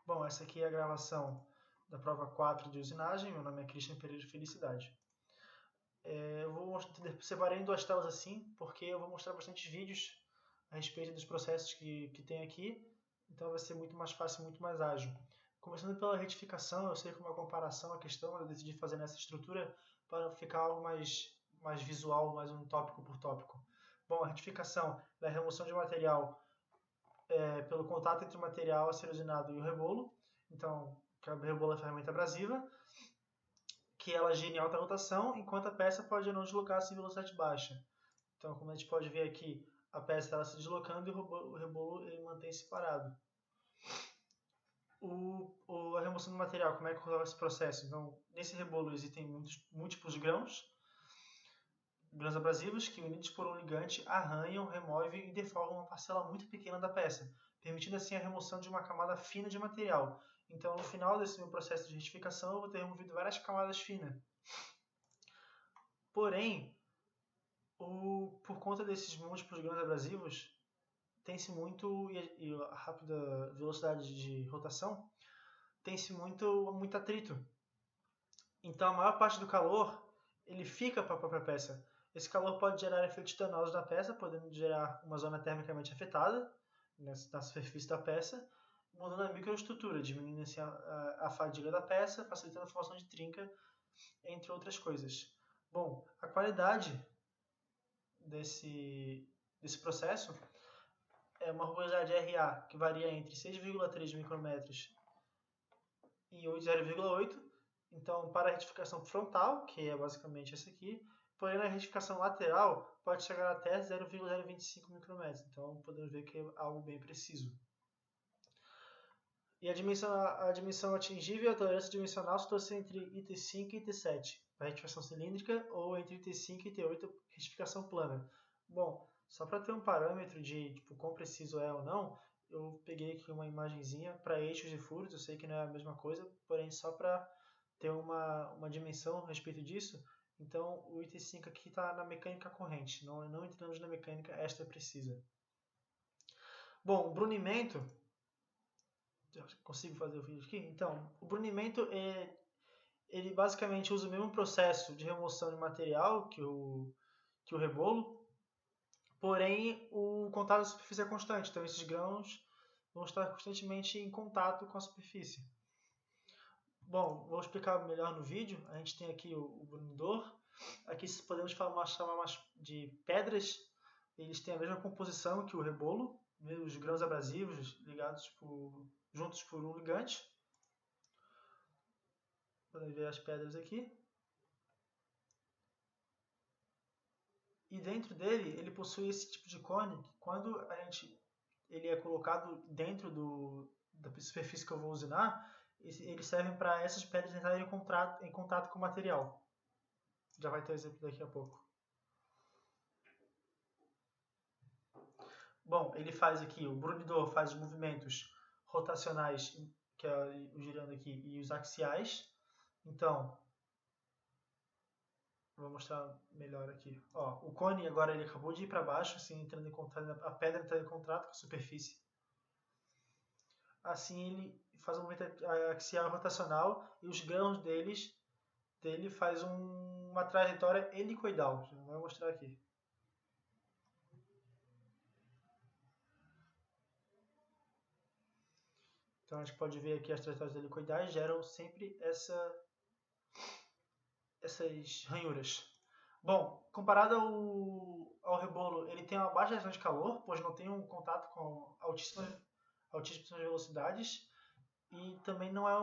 Bom, essa aqui é a gravação da prova 4 de usinagem. Meu nome é Christian Pereira Felicidade. Separei em duas telas assim, porque eu vou mostrar bastante vídeos a respeito dos processos que tem aqui, então vai ser muito mais fácil, muito mais ágil. Começando pela retificação, eu sei que uma comparação à questão, eu decidi fazer nessa estrutura para ficar algo mais visual, mais um tópico por tópico. Bom, a retificação é a remoção de material pelo contato entre o material a ser usinado e o rebolo. Então, que o rebolo é a ferramenta abrasiva, que ela gira em alta rotação, enquanto a peça pode não deslocar-se em velocidade baixa. Então, como a gente pode ver aqui, a peça ela se deslocando e o rebolo ele mantém-se parado. A remoção do material, como é que ocorre esse processo? Então, nesse rebolo existem múltiplos grãos abrasivos que, unidos por um ligante, arranham, removem e deformam uma parcela muito pequena da peça, permitindo assim a remoção de uma camada fina de material. Então, no final desse meu processo de retificação, eu vou ter removido várias camadas finas. Porém, por conta desses múltiplos grãos abrasivos, tem-se muito, e a rápida velocidade de rotação, tem-se muito atrito. Então, a maior parte do calor ele fica para a própria peça. Esse calor pode gerar efeitos danosos na peça, podendo gerar uma zona termicamente afetada na superfície da peça, mudando a microestrutura, diminuindo assim, a fadiga da peça, facilitando a formação de trinca, entre outras coisas. Bom, a qualidade desse processo é uma rugosidade RA que varia entre 6,3 micrometros e 0,8. Então, para a retificação frontal, que é basicamente essa aqui, porém na retificação lateral pode chegar até 0,025 micrometros. Então, podemos ver que é algo bem preciso. E a dimensão atingível, a tolerância dimensional, situa-se entre IT5 e IT7, para retificação cilíndrica, ou entre IT5 e IT8, retificação plana. Bom, só para ter um parâmetro de quão preciso é ou não, eu peguei aqui uma imagenzinha para eixos e furos. Eu sei que não é a mesma coisa, porém só para ter uma dimensão a respeito disso. Então, o IT5 aqui está na mecânica corrente, não entramos na mecânica extra precisa. Bom, o brunimento, consigo fazer o vídeo aqui? Então, o brunimento ele basicamente usa o mesmo processo de remoção de material que o rebolo, porém o contato da superfície é constante, então esses grãos vão estar constantemente em contato com a superfície. Bom, vou explicar melhor no vídeo. A gente tem aqui o brunidor. Aqui podemos chamar de pedras. Eles têm a mesma composição que o rebolo, os grãos abrasivos ligados juntos por um ligante. Podem ver as pedras aqui. E dentro dele, ele possui esse tipo de cone que quando ele é colocado dentro da superfície que eu vou usinar, eles servem para essas pedras entrarem em contato com o material. Já vai ter exemplo daqui a pouco. Bom, ele faz aqui, o brunidor faz os movimentos rotacionais, que é o girando aqui, e os axiais. Então, vou mostrar melhor aqui. Ó, o cone agora ele acabou de ir para baixo, assim, entrando em contato, a pedra entrando em contato com a superfície. Assim ele faz um movimento axial rotacional e os grãos dele faz uma trajetória helicoidal. Já vou mostrar aqui. Então a gente pode ver aqui as trajetórias helicoidais geram sempre essas ranhuras. Bom, comparado ao rebolo, ele tem uma baixa reação de calor, pois não tem um contato com altíssimas velocidades, e também não é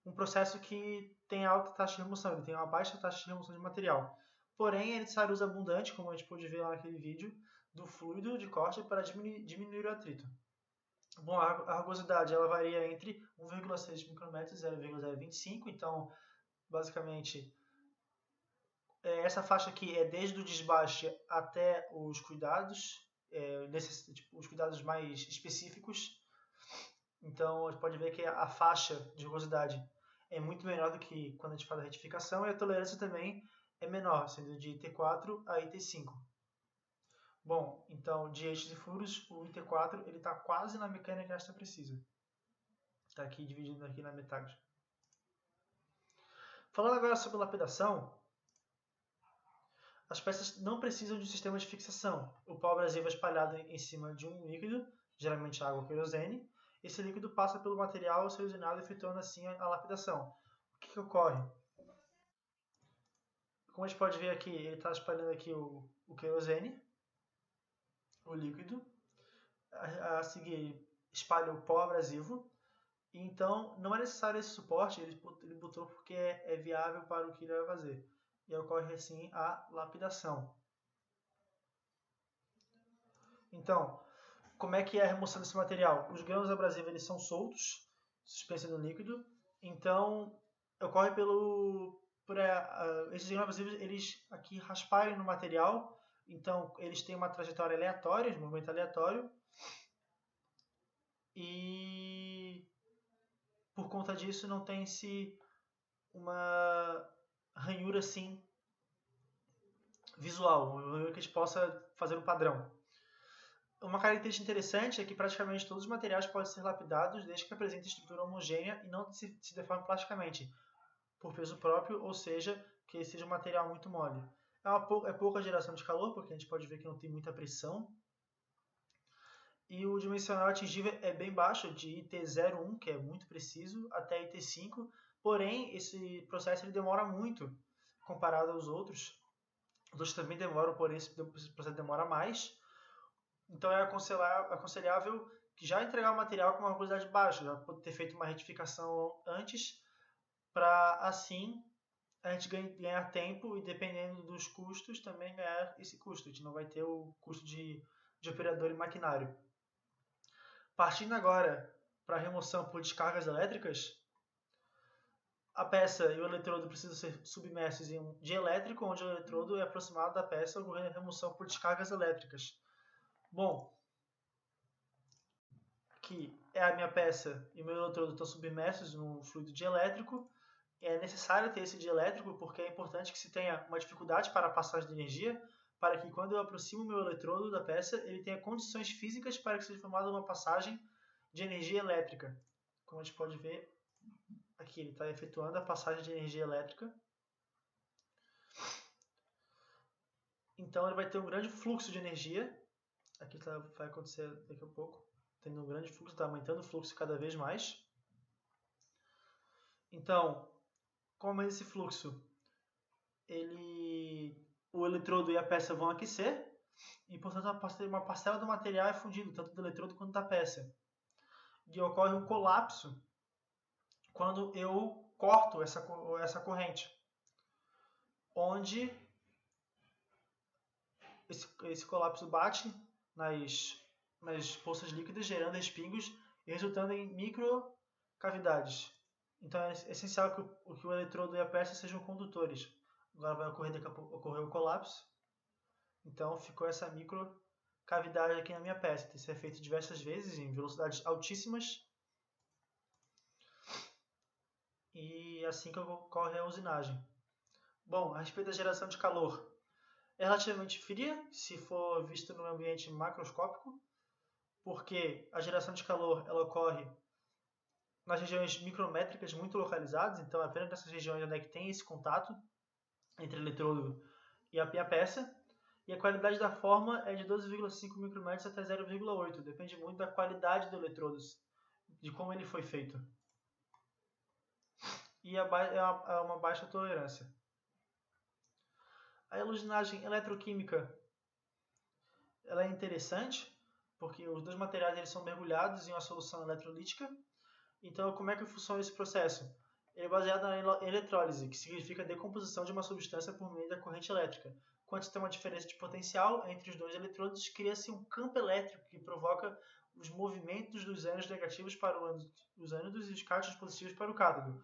um processo que tem alta taxa de remoção, ele tem uma baixa taxa de remoção de material. Porém, é necessário uso abundante, como a gente pode ver lá naquele vídeo, do fluido de corte para diminuir o atrito. Bom, a rugosidade ela varia entre 1,6 micrometros e 0,025, então, basicamente, essa faixa aqui é desde o desbaste até os cuidados, os cuidados mais específicos. Então, a gente pode ver que a faixa de rugosidade é muito menor do que quando a gente faz a retificação, e a tolerância também é menor, sendo de IT4 a IT5. Bom, então, de eixos e furos, o IT4 está quase na mecânica extra precisa. Está aqui dividido aqui na metade. Falando agora sobre lapidação, as peças não precisam de um sistema de fixação. O pó abrasivo é espalhado em cima de um líquido, geralmente água ou querosene. Esse líquido passa pelo material a ser usinado, efetuando assim a lapidação. O que ocorre? Como a gente pode ver aqui, ele está espalhando aqui o querosene, o líquido. A seguir, espalha o pó abrasivo. Então, não é necessário esse suporte, ele botou porque é viável para o que ele vai fazer. E ocorre assim a lapidação. Então, como é que é a remoção desse material? Os grãos abrasivos eles são soltos, suspensos no líquido. Então, ocorre esses grãos abrasivos eles aqui rasparem no material. Então, eles têm uma trajetória aleatória, de movimento aleatório. E por conta disso não tem-se uma ranhura assim visual, uma ranhura que a gente possa fazer um padrão. Uma característica interessante é que praticamente todos os materiais podem ser lapidados desde que apresentem estrutura homogênea e não se deforme plasticamente, por peso próprio, ou seja, que seja um material muito mole. É pouca geração de calor, porque a gente pode ver que não tem muita pressão. E o dimensional atingível é bem baixo, de IT01, que é muito preciso, até IT5. Porém, esse processo ele demora muito comparado aos outros. Os outros também demoram, porém esse processo demora mais. Então é aconselhável que já entregar o material com uma velocidade baixa, já pode ter feito uma retificação antes, para assim a gente ganhar tempo e dependendo dos custos também ganhar esse custo. A gente não vai ter o custo de operador e maquinário. Partindo agora para a remoção por descargas elétricas, a peça e o eletrodo precisam ser submersos em um dielétrico, onde o eletrodo é aproximado da peça, ocorrendo a remoção por descargas elétricas. Bom, aqui é a minha peça e o meu eletrodo estão submersos num fluido dielétrico. É necessário ter esse dielétrico porque é importante que se tenha uma dificuldade para a passagem de energia, para que quando eu aproximo o meu eletrodo da peça, ele tenha condições físicas para que seja formada uma passagem de energia elétrica. Como a gente pode ver, aqui ele está efetuando a passagem de energia elétrica. Então ele vai ter um grande fluxo de energia. Aqui vai acontecer daqui a pouco. Tendo um grande fluxo, está aumentando o fluxo cada vez mais. Então, como esse fluxo, o eletrodo e a peça vão aquecer, e portanto uma parcela do material é fundido, tanto do eletrodo quanto da peça. E ocorre um colapso quando eu corto essa corrente, onde esse colapso bate nas poças líquidas, gerando respingos e resultando em microcavidades. Então é essencial que o eletrodo e a peça sejam condutores. Agora vai ocorrer o colapso. Então ficou essa microcavidade aqui na minha peça. Tem que ser feito diversas vezes em velocidades altíssimas. E assim que ocorre a usinagem. Bom, a respeito da geração de calor. É relativamente fria, se for visto no ambiente macroscópico, porque a geração de calor ela ocorre nas regiões micrométricas muito localizadas, então apenas nessas regiões onde é que tem esse contato entre o eletrodo e a peça. E a qualidade da forma é de 12,5 micrometros até 0,8, depende muito da qualidade do eletrodo, de como ele foi feito. E é uma baixa tolerância. A usinagem eletroquímica ela é interessante, porque os dois materiais eles são mergulhados em uma solução eletrolítica. Então, como é que funciona esse processo? Ele é baseado na eletrólise, que significa a decomposição de uma substância por meio da corrente elétrica. Quando se tem uma diferença de potencial entre os dois eletrodos, cria-se um campo elétrico que provoca os movimentos dos ânions negativos para os ânodos e os cátions positivos para o cátodo.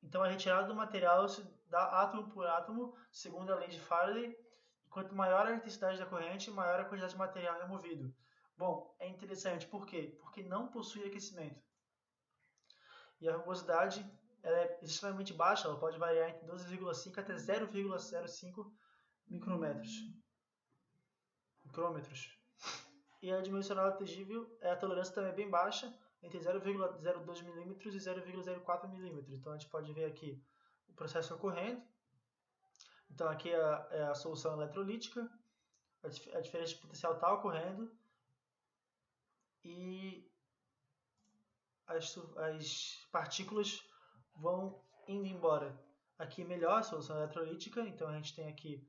Então, a retirada do material se dá átomo por átomo, segundo a lei de Faraday. E quanto maior a intensidade da corrente, maior a quantidade de material removido. Bom, é interessante. Por quê? Porque não possui aquecimento. E a rugosidade ela é extremamente baixa, ela pode variar entre 12,5 até 0,05 micrômetros. E a dimensional atingível, a tolerância também é bem baixa, entre 0,02 milímetros e 0,04 milímetros. Então a gente pode ver aqui o processo ocorrendo. Então aqui é a solução eletrolítica, a diferença de potencial está ocorrendo e as partículas vão indo embora. Aqui melhor a solução eletrolítica, então a gente tem aqui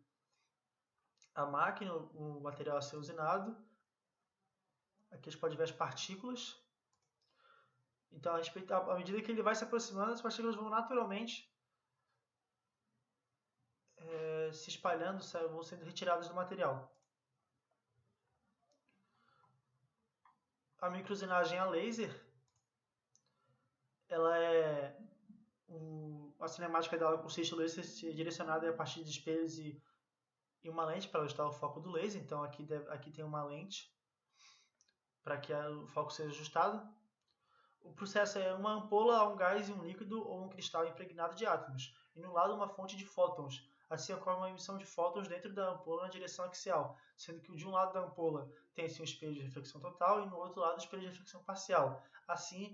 a máquina, o material a ser usinado. Aqui a gente pode ver as partículas. Então, à medida que ele vai se aproximando, as partículas vão naturalmente se espalhando, vão sendo retiradas do material. A microusinagem a laser, ela a cinemática dela consiste no laser ser direcionada a partir de espelhos e uma lente para ajustar o foco do laser. Então aqui tem uma lente para que o foco seja ajustado. O processo é uma ampola, um gás, um líquido ou um cristal impregnado de átomos, e no lado uma fonte de fótons. Assim ocorre uma emissão de fótons dentro da ampola na direção axial, sendo que de um lado da ampola tem um espelho de reflexão total e no outro lado o espelho de reflexão parcial. Assim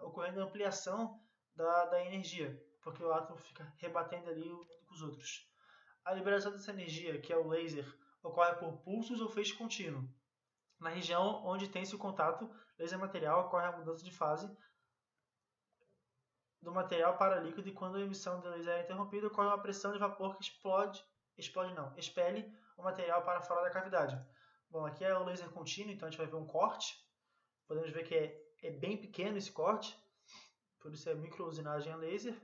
ocorrendo a ampliação da energia, porque o átomo fica rebatendo ali com os outros. A liberação dessa energia, que é o laser, ocorre por pulsos ou feixe contínuo. Na região onde tem-se o contato laser-material, ocorre a mudança de fase do material para líquido, e quando a emissão do laser é interrompida, ocorre uma pressão de vapor que expele o material para fora da cavidade. Bom, aqui é o laser contínuo, então a gente vai ver um corte. Podemos ver que é bem pequeno esse corte, por isso é microusinagem a laser.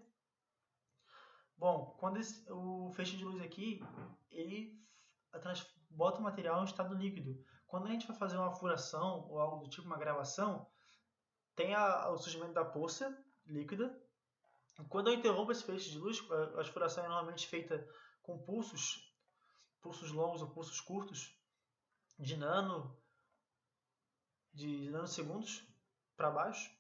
Bom, quando o feixe de luz aqui, ele bota o material em estado líquido. Quando a gente vai fazer uma furação ou algo do tipo, uma gravação, tem o surgimento da poça líquida. Quando eu interrompo esse feixe de luz, a furação é normalmente feita com pulsos longos ou pulsos curtos, de nanosegundos para baixo.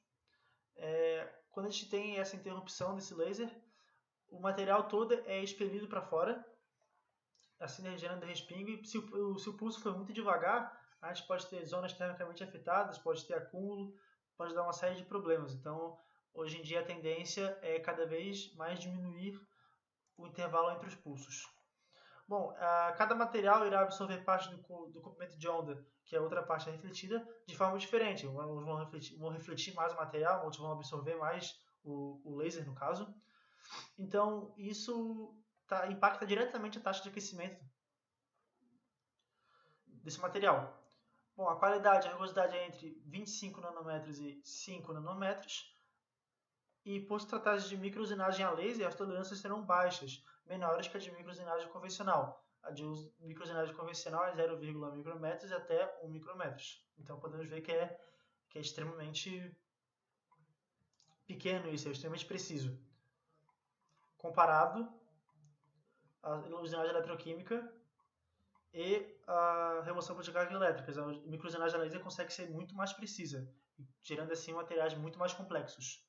Quando a gente tem essa interrupção desse laser, o material todo é expelido para fora, assim gerando respingo, e se o pulso for muito devagar, a gente pode ter zonas termicamente afetadas, pode ter acúmulo, pode dar uma série de problemas. Então, hoje em dia a tendência é cada vez mais diminuir o intervalo entre os pulsos. Bom, cada material irá absorver parte do comprimento de onda, que é a outra parte refletida, de forma diferente. Uns vão refletir mais o material, outros vão absorver mais o laser, no caso. Então, isso impacta diretamente a taxa de aquecimento desse material. Bom, a qualidade, a rugosidade é entre 25 nanômetros e 5 nanômetros. E por se tratar de microusinagem a laser, as tolerâncias serão baixas, menores que a de microusinagem convencional. A de microusinagem convencional é 0,1 micrometros até 1 micrometros. Então podemos ver que é extremamente pequeno isso, é extremamente preciso. Comparado à usinagem eletroquímica e a remoção por descargas elétricas. A microusinagem a laser consegue ser muito mais precisa, gerando assim materiais muito mais complexos.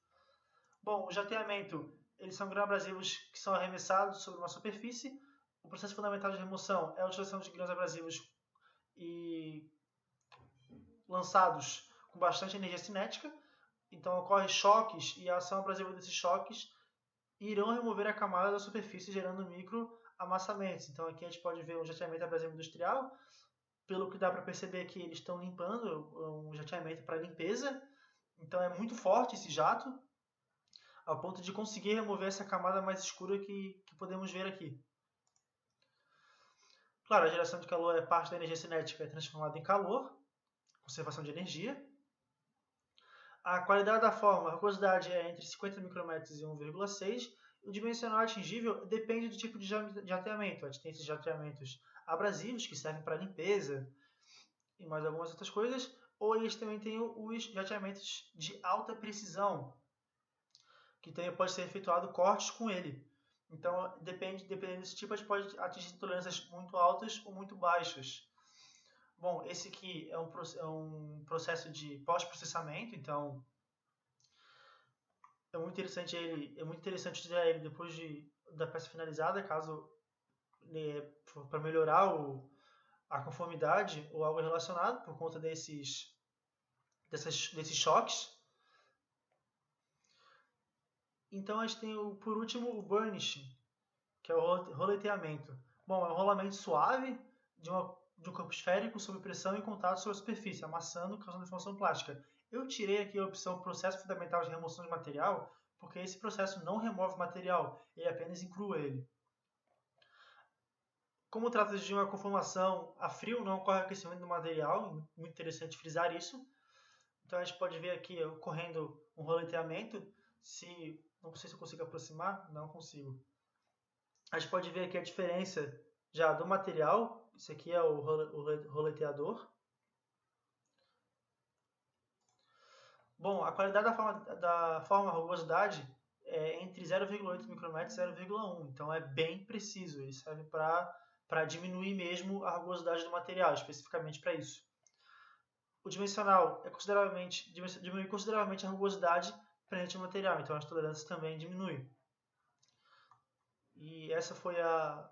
Bom, o jateamento, eles são grãos abrasivos que são arremessados sobre uma superfície. O processo fundamental de remoção é a utilização de grãos abrasivos e lançados com bastante energia cinética. Então ocorrem choques e a ação abrasiva desses choques irão remover a camada da superfície, gerando microamassamentos. Então aqui a gente pode ver um jateamento abrasivo industrial. Pelo que dá para perceber que eles estão limpando, um jateamento para limpeza. Então é muito forte esse jato, ao ponto de conseguir remover essa camada mais escura que podemos ver aqui. Claro, a geração de calor é parte da energia cinética, é transformada em calor, conservação de energia. A qualidade da forma, a rugosidade é entre 50 micrometros e 1,6. O dimensional atingível depende do tipo de jateamento. A gente tem esses jateamentos abrasivos, que servem para limpeza e mais algumas outras coisas. Ou eles também têm os jateamentos de alta precisão, que pode ser efetuado cortes com ele. Então, dependendo desse tipo, a gente pode atingir tolerâncias muito altas ou muito baixas. Bom, esse aqui é um processo de pós-processamento, então é muito interessante utilizar ele depois da peça finalizada, caso para melhorar a conformidade ou algo relacionado por conta desses choques. Então a gente tem, por último, o burnishing, que é o roleteamento. Bom, é um rolamento suave de um campo esférico sob pressão em contato sobre a superfície, amassando, causando deformação plástica. Eu tirei aqui a opção processo fundamental de remoção de material, porque esse processo não remove o material, ele apenas incrua ele. Como trata-se de uma conformação a frio, não ocorre aquecimento do material, muito interessante frisar isso. Então a gente pode ver aqui ocorrendo um roleteamento. Não sei se eu consigo aproximar, não consigo. A gente pode ver aqui a diferença já do material. Isso aqui é o roleteador. Bom, a qualidade da forma rugosidade é entre 0,8 micrômetros e 0,1. Então é bem preciso. Ele serve para diminuir mesmo a rugosidade do material, especificamente para isso. O dimensional diminui consideravelmente a rugosidade presente no material, então as tolerâncias também diminuem. E essa foi a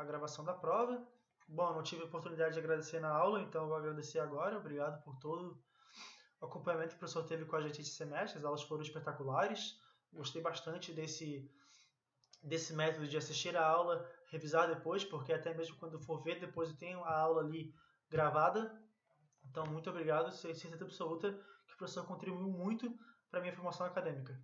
gravação da prova. Bom, eu não tive a oportunidade de agradecer na aula, então eu vou agradecer agora. Obrigado por todo o acompanhamento que o professor teve com a gente esse semestre. As aulas foram espetaculares. Gostei bastante desse método de assistir a aula, revisar depois, porque até mesmo quando for ver depois eu tenho a aula ali gravada. Então, muito obrigado. Certeza absoluta que o professor contribuiu muito para a minha formação acadêmica.